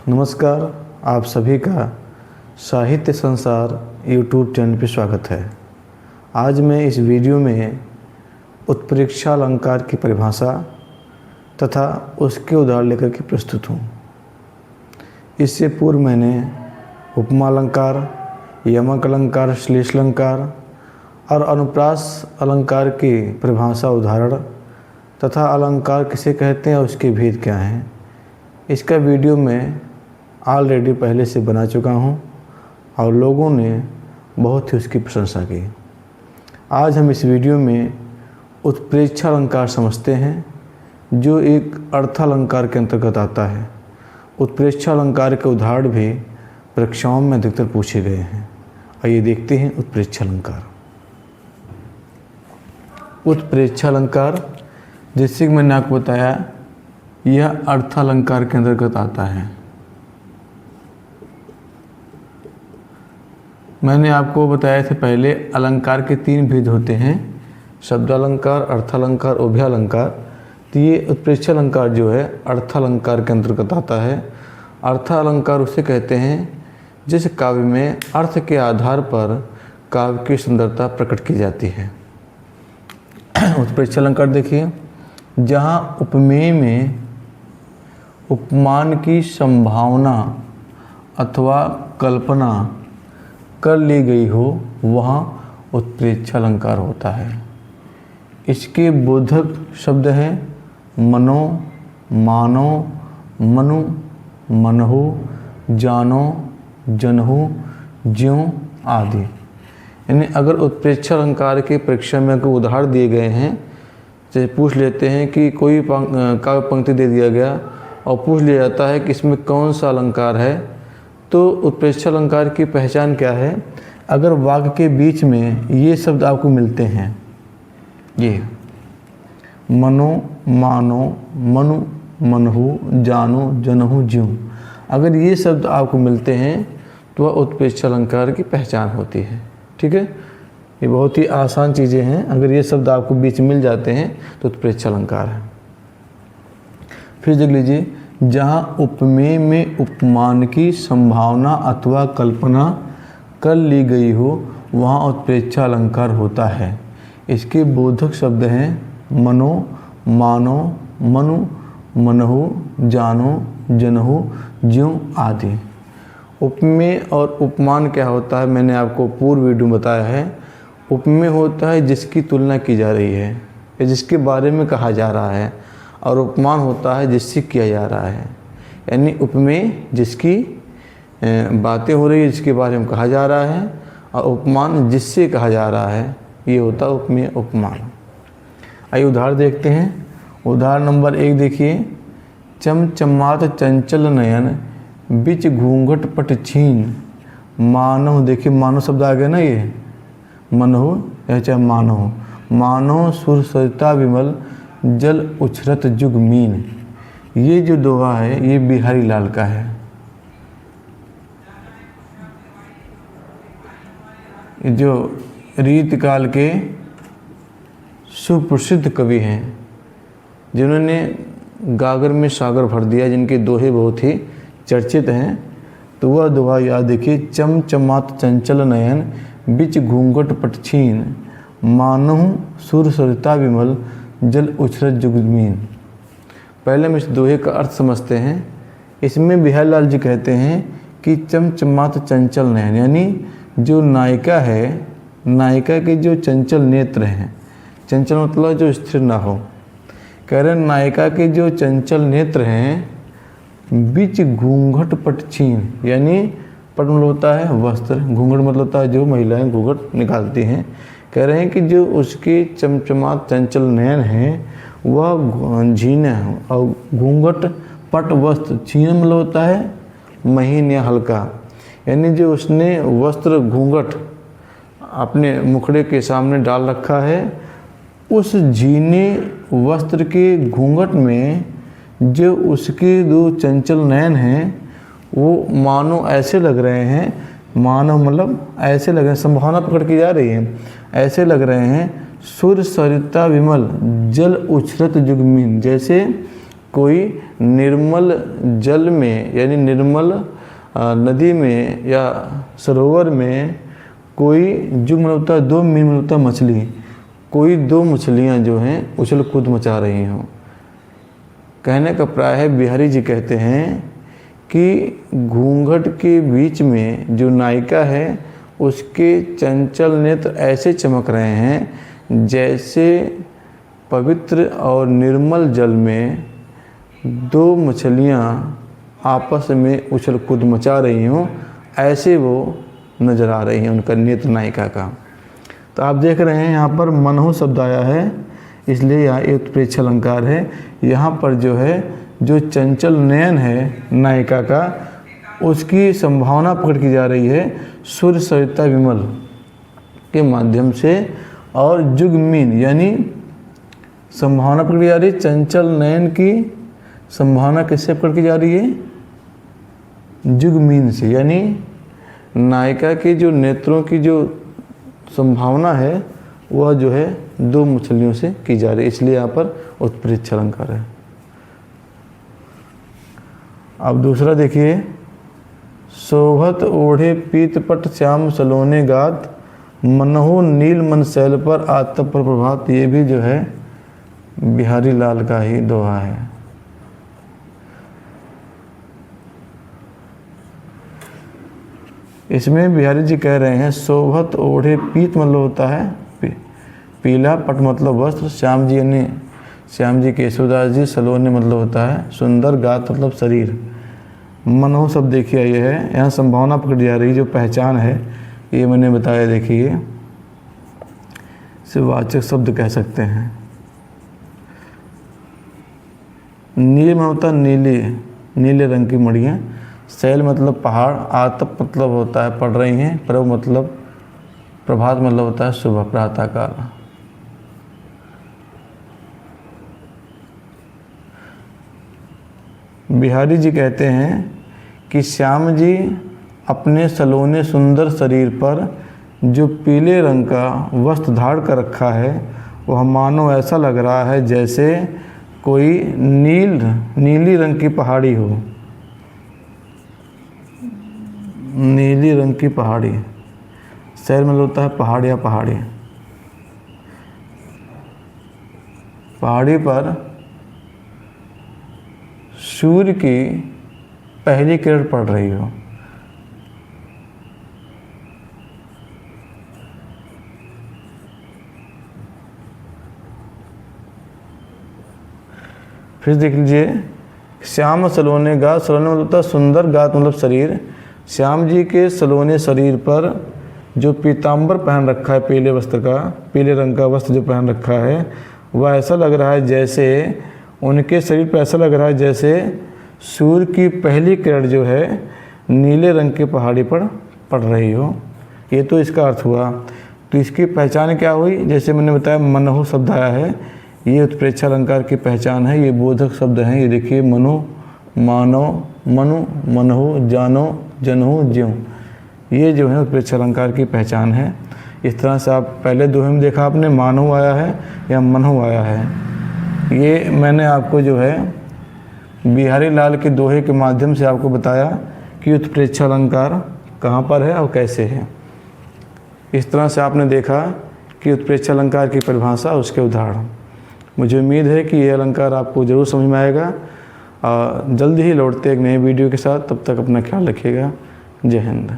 नमस्कार, आप सभी का साहित्य संसार यूट्यूब चैनल पर स्वागत है। आज मैं इस वीडियो में उत्प्रेक्षा अलंकार की परिभाषा तथा उसके उदाहरण लेकर के प्रस्तुत हूँ। इससे पूर्व मैंने उपमा अलंकार, यमक अलंकार, श्लेष अलंकार और अनुप्रास अलंकार की परिभाषा, उदाहरण तथा अलंकार किसे कहते हैं और उसके भेद क्या हैं, इसका वीडियो मैं ऑलरेडी पहले से बना चुका हूं और लोगों ने बहुत ही उसकी प्रशंसा की। आज हम इस वीडियो में उत्प्रेक्षा अलंकार समझते हैं, जो एक अर्थालंकार के अंतर्गत आता है। उत्प्रेक्षा अलंकार के उदाहरण भी परीक्षाओं में अधिकतर पूछे गए हैं। आइए देखते हैं उत्प्रेक्षा अलंकार। उत्प्रेक्षा अलंकार, जैसे कि मैंने आपको बताया, यह अर्थालंकार के अंतर्गत आता है। मैंने आपको बताया था पहले, अलंकार के 3 भेद होते हैं, शब्दालंकार, अर्थालंकार, उभयालंकार। तो ये उत्प्रेक्षा अलंकार जो है अर्थालंकार के अंतर्गत आता है। अर्थालंकार उसे कहते हैं जिस काव्य में अर्थ के आधार पर काव्य की सुंदरता प्रकट की जाती है। उत्प्रेक्षा अलंकार देखिए, जहाँ उपमेय में उपमान की संभावना अथवा कल्पना कर ली गई हो, वहाँ उत्प्रेक्षा अलंकार होता है। इसके बोधक शब्द हैं मनो, मानो, मनु, मनहु, जानो, जनहु, ज्यों आदि। यानी अगर उत्प्रेक्षा अलंकार के परीक्षा में कोई उदाहरण दिए गए हैं, जैसे पूछ लेते हैं कि कोई काव्य पंक्ति दे दिया गया और पूछ लिया जाता है कि इसमें कौन सा अलंकार है, तो उत्प्रेक्षा अलंकार की पहचान क्या है? अगर वाक्य के बीच में ये शब्द आपको मिलते हैं, ये मनो, मानो, मनु, मनहु, जानो, जनहु, ज्यों, अगर ये शब्द आपको मिलते हैं तो वह उत्प्रेक्षा अलंकार की पहचान होती है। ठीक है, ये बहुत ही आसान चीज़ें हैं। अगर ये शब्द आपको बीच मिल जाते हैं तो उत्प्रेक्षा अलंकार है। फिर देख लीजिए, जहाँ उपमेय में उपमान की संभावना अथवा कल्पना कर ली गई हो, वहाँ उत्प्रेक्षा अलंकार होता है। इसके बोधक शब्द हैं मनो, मानो, मनु, मनहु, जानो, जनहु, ज्यों आदि। उपमेय और उपमान क्या होता है, मैंने आपको पूर्व वीडियो में बताया है। उपमेय होता है जिसकी तुलना की जा रही है या जिसके बारे में कहा जा रहा है, और उपमान होता है जिससे किया जा रहा है। यानी उपमेय जिसकी बातें हो रही है, जिसके बारे में कहा जा रहा है, और उपमान जिससे कहा जा रहा है, ये होता है उपमेय उपमान। आइए उदाहरण देखते हैं। उदाहरण नंबर 1 देखिए, चमचमात चंचल नयन बिच घूंघट पट छीन मानव। देखिए मानव शब्द आ गया ना, ये मनहु या चाहे मानव, मानव सुर सरिता विमल जल उछरत जुग मीन। ये जो दोहा है ये बिहारी लाल का है। जो रीतकाल के सुप्रसिद्ध कवि हैं, जिन्होंने गागर में सागर भर दिया, जिनके दोहे बहुत ही चर्चित हैं, तो वह दोहा याद देखिए, चमचमात चंचल नयन बिच घूंघट पट छीन मानहु सुर सरिता विमल जल उछरत जुगमीन। पहले हम इस दोहे का अर्थ समझते हैं। इसमें बिहारी लाल जी कहते हैं कि चमचमात चंचल नयन, यानी जो नायिका है, नायिका के जो चंचल नेत्र हैं, चंचल मतलब जो स्थिर ना हो, कह रहे नायिका के जो चंचल नेत्र हैं, बीच घूंघट पट छीन, यानी पट मतलब होता है वस्त्र, घूंघट मतलब होता है जो महिलाएं घूंघट निकालती हैं। कह रहे हैं कि जो उसके चमचमात चंचल नयन हैं वह झीने हैं, और घूंघट पट वस्त्र, छीन मतलब होता है महीन या हल्का, यानी जो उसने वस्त्र घूंघट अपने मुखड़े के सामने डाल रखा है, उस झीने वस्त्र के घूंघट में जो उसके 2 चंचल नयन हैं, वो मानो ऐसे लग रहे हैं, मानो मतलब ऐसे लग रहे हैं, संभावना पकड़ की जा रही है, ऐसे लग रहे हैं सुर सरिता विमल जल उछरत जुगमीन, जैसे कोई निर्मल जल में यानी निर्मल नदी में या सरोवर में कोई जुग में होता है 2 मीन में होता है मछली, कोई 2 मछलियाँ जो हैं उछल कूद मचा रही हों। कहने का प्राय है बिहारी जी कहते हैं कि घूंघट के बीच में जो नायिका है उसके चंचल नेत्र ऐसे चमक रहे हैं जैसे पवित्र और निर्मल जल में 2 मछलियाँ आपस में उछल कूद मचा रही हों, ऐसे वो नज़र आ रही हैं उनका नेत्र नायिका का। तो आप देख रहे हैं यहाँ पर मनहु शब्द आया है, इसलिए यहाँ एक उत्प्रेक्ष अलंकार है। यहाँ पर जो है जो चंचल नयन है नायिका का उसकी संभावना प्रकट की जा रही है सूर्य सरिता विमल के माध्यम से, और जुगमीन यानी संभावना प्रकट की जा रही है चंचल नयन की संभावना किससे प्रकट की जा रही है? जुगमीन से, यानी नायिका के जो नेत्रों की जो संभावना है वह जो है 2 मछलियों से की जा रही है, इसलिए यहाँ पर उत्प्रेक्ष अलंकार है। अब दूसरा देखिए, शोभत ओढ़े पीतपट श्याम सलोने गात, मनहु नील मन शैल पर आतप पर प्रभात। ये भी जो है बिहारी लाल का ही दोहा है। इसमें बिहारी जी कह रहे हैं शोभत ओढ़े, पीत मतलब होता है पीला, पट मतलब वस्त्र, श्याम जी यानी श्याम जी केशवदास जी, सलोने मतलब होता है सुंदर, गात मतलब शरीर, मनहु सब देखिए ये है। यहाँ संभावना पकड़ जा रही जो पहचान है ये मैंने बताया, देखिए इसे वाचक शब्द कह सकते हैं। नील में होता है नीले, नीले रंग की मड़ियाँ, शैल मतलब पहाड़, आतप मतलब होता है पड़ रही हैं, प्रभ मतलब प्रभात मतलब होता है सुबह प्रातःकाल। बिहारी जी कहते हैं कि श्याम जी अपने सलोने सुंदर शरीर पर जो पीले रंग का वस्त्र धारण कर रखा है वह मानो ऐसा लग रहा है जैसे कोई नीली रंग की पहाड़ी हो, नीली रंग की पहाड़ी। शहर में होता है पहाड़ या पहाड़ी, पहाड़ी पर सूर्य की पहली किरण पड़ रही हो। फिर देख लीजिए, श्याम सलोने गात, सलोने मतलब होता है सुंदर, गात मतलब शरीर। श्याम जी के सलोने शरीर पर जो पीताम्बर पहन रखा है, पीले वस्त्र का, पीले रंग का वस्त्र जो पहन रखा है वह ऐसा लग रहा है जैसे उनके शरीर पर ऐसा लग रहा है जैसे सूर्य की पहली किरण जो है नीले रंग की पहाड़ी पर पड़ रही हो। ये तो इसका अर्थ हुआ। तो इसकी पहचान क्या हुई? जैसे मैंने बताया मनहु शब्द आया है, ये उत्प्रेक्षा अलंकार की पहचान है। ये बोधक शब्द हैं, ये देखिए मनु, मानो, मनु, मनहु, जानो, जनहु, ज्यों, ये जो है उत्प्रेक्षा अलंकार की पहचान है। इस तरह से आप पहले दोहे में देखा आपने मानहु आया है या मनहु आया है। ये मैंने आपको जो है बिहारी लाल के दोहे के माध्यम से आपको बताया कि उत्प्रेक्षा अलंकार कहाँ पर है और कैसे है। इस तरह से आपने देखा कि उत्प्रेक्षा अलंकार की परिभाषा, उसके उदाहरण। मुझे उम्मीद है कि ये अलंकार आपको ज़रूर समझ में आएगा। जल्दी ही लौटते एक नए वीडियो के साथ, तब तक अपना ख्याल रखिएगा। जय हिंद।